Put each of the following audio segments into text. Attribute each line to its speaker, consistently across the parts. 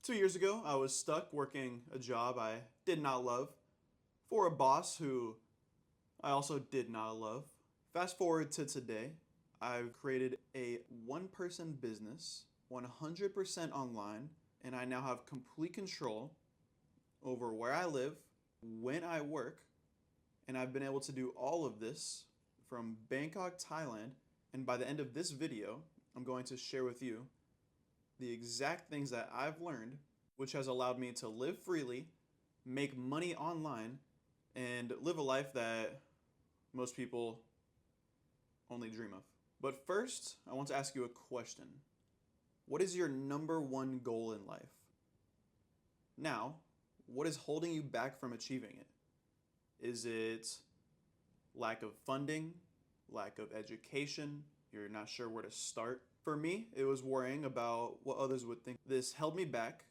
Speaker 1: 2 years ago, I was stuck working a job I did not love for a boss who I also did not love. Fast forward to today, I've created a one-person business, 100% online, and I now have complete control over where I live, when I work, and I've been able to do all of this from Bangkok, Thailand. And by the end of this video, I'm going to share with you the exact things that I've learned, which has allowed me to live freely, make money online, and live a life that most people only dream of. But first, I want to ask you a question. What is your number one goal in life? Now, what is holding you back from achieving it? Is it lack of funding, lack of education, you're not sure where to start? For me, it was worrying about what others would think. This held me back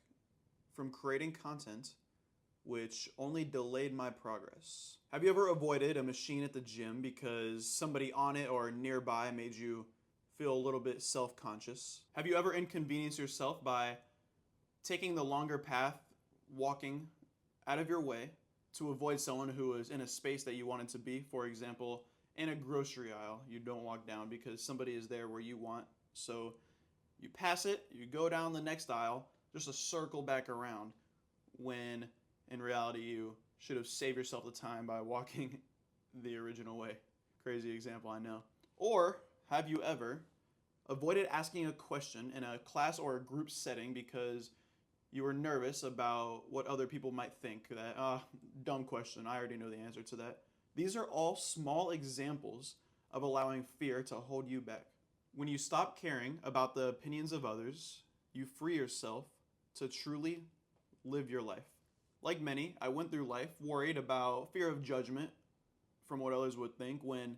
Speaker 1: from creating content, which only delayed my progress. Have you ever avoided a machine at the gym because somebody on it or nearby made you feel a little bit self-conscious? Have you ever inconvenienced yourself by taking the longer path, walking out of your way to avoid someone who is in a space that you wanted to be? For example, in a grocery aisle, you don't walk down because somebody is there where you want. So you pass it, you go down the next aisle, just to circle back around, when in reality you should have saved yourself the time by walking the original way. Crazy example, I know. Or have you ever avoided asking a question in a class or a group setting because you were nervous about what other people might think? That, dumb question, I already know the answer to that. These are all small examples of allowing fear to hold you back. When you stop caring about the opinions of others, you free yourself to truly live your life. Like many, I went through life worried about fear of judgment from what others would think, when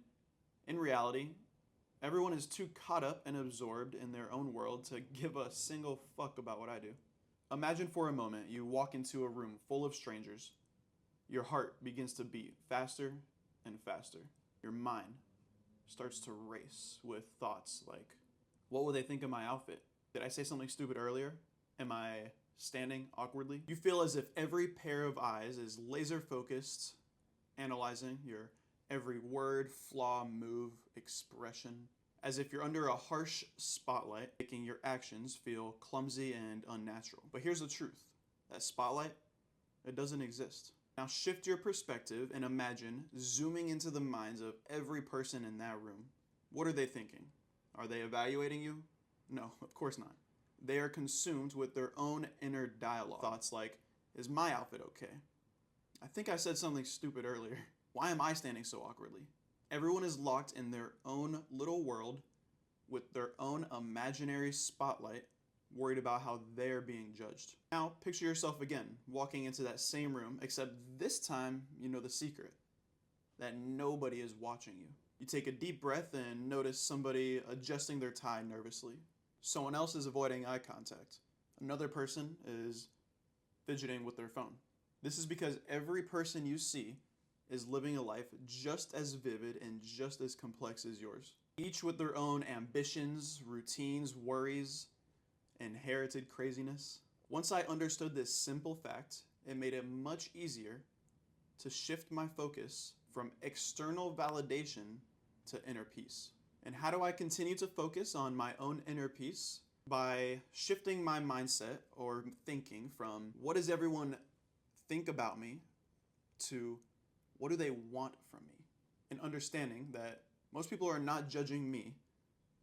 Speaker 1: in reality, everyone is too caught up and absorbed in their own world to give a single fuck about what I do. Imagine for a moment you walk into a room full of strangers. Your heart begins to beat faster and faster. Your mind starts to race with thoughts like, what will they think of my outfit? Did I say something stupid earlier? Am I standing awkwardly? You feel as if every pair of eyes is laser focused, analyzing your every word, flaw, move, expression, as if you're under a harsh spotlight, making your actions feel clumsy and unnatural. But here's the truth. That spotlight, it doesn't exist. Now shift your perspective and imagine zooming into the minds of every person in that room. What are they thinking? Are they evaluating you? No, of course not. They are consumed with their own inner dialogue. Thoughts like, is my outfit okay? I think I said something stupid earlier. Why am I standing so awkwardly? Everyone is locked in their own little world with their own imaginary spotlight, worried about how they're being judged. Now, picture yourself again, walking into that same room, except this time you know the secret, that nobody is watching you. You take a deep breath and notice somebody adjusting their tie nervously. Someone else is avoiding eye contact. Another person is fidgeting with their phone. This is because every person you see is living a life just as vivid and just as complex as yours. Each with their own ambitions, routines, worries, inherited craziness. Once I understood this simple fact, it made it much easier to shift my focus from external validation to inner peace. And how do I continue to focus on my own inner peace? By shifting my mindset or thinking from what does everyone think about me to what do they want from me? And understanding that most people are not judging me.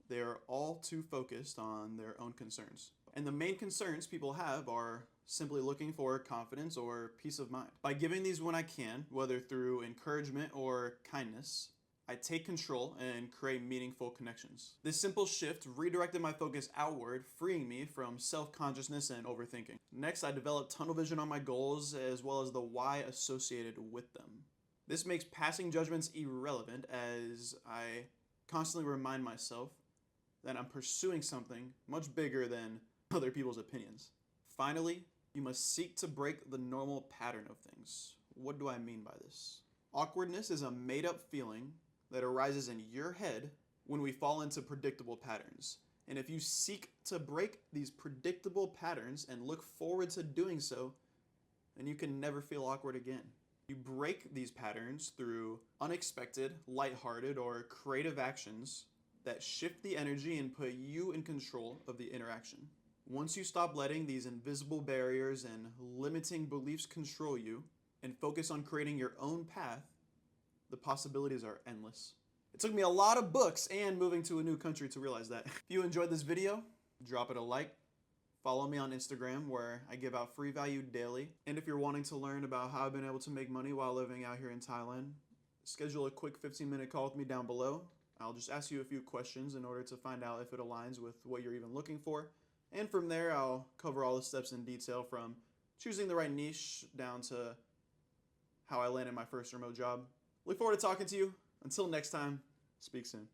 Speaker 1: They are all too focused on their own concerns. And the main concerns people have are simply looking for confidence or peace of mind. By giving these when I can, whether through encouragement or kindness, I take control and create meaningful connections. This simple shift redirected my focus outward, freeing me from self-consciousness and overthinking. Next, I developed tunnel vision on my goals as well as the why associated with them. This makes passing judgments irrelevant as I constantly remind myself that I'm pursuing something much bigger than other people's opinions. Finally, you must seek to break the normal pattern of things. What do I mean by this? Awkwardness is a made-up feeling that arises in your head when we fall into predictable patterns. And if you seek to break these predictable patterns and look forward to doing so, then you can never feel awkward again. You break these patterns through unexpected, lighthearted, or creative actions that shift the energy and put you in control of the interaction. Once you stop letting these invisible barriers and limiting beliefs control you and focus on creating your own path, the possibilities are endless. It took me a lot of books and moving to a new country to realize that. If you enjoyed this video, drop it a like. Follow me on Instagram where I give out free value daily. And if you're wanting to learn about how I've been able to make money while living out here in Thailand, schedule a quick 15-minute call with me down below. I'll just ask you a few questions in order to find out if it aligns with what you're even looking for. And from there, I'll cover all the steps in detail, from choosing the right niche down to how I landed my first remote job. Look forward to talking to you. Until next time, speak soon.